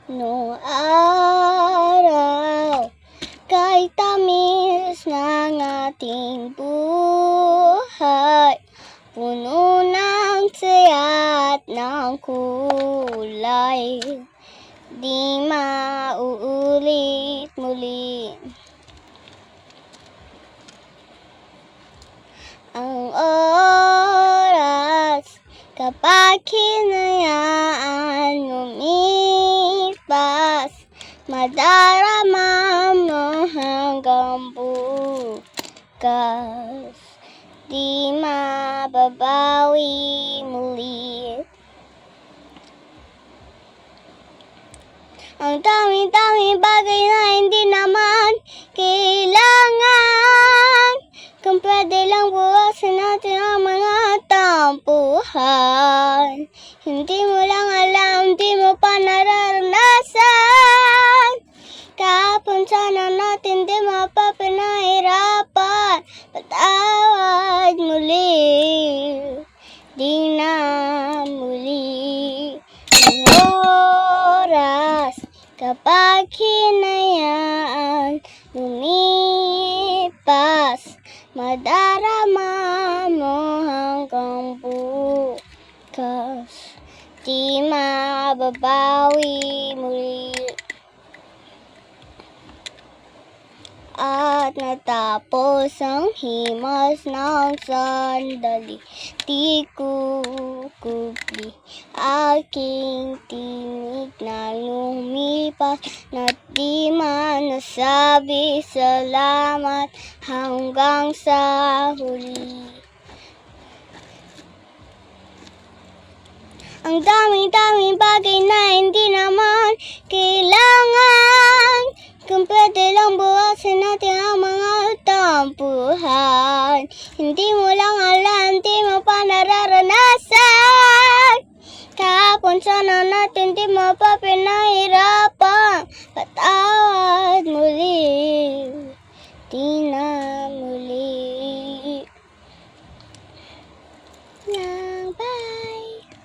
Nung araw, kahit tamis ng ating buhay, puno ng saya at ng kulay, di mauulit muli. Ang oras kapag hinayaan lumipas, madarama mo hanggang bukas, di mababawi muli. Ang dami-dami bagay na hindi naman kailangan, kung pwede lang buwasan natin ang mga tampuhan. Hindi mo lang alam, di mo pa nararanasan. Kahapon sana natin di mapapinahirapan. Patawad muli, di na muli. Ang oras kapag hinayaan lumipas, madarama mo hanggang bukas, di mababawi muli. At natapos ang himas ng sandali, di kukubli aking tinig na lumipas, na di man nasabi salamat hanggang sa huli. Ang dami-daming bagay na hindi naman kailangan, kung pwede lang buwasan natin ang mga tampuhan. Hindi mo lang alam, di mo pa nararanasan. Kahapon sana natin di mo pa pinahirapan. Patawad muli, di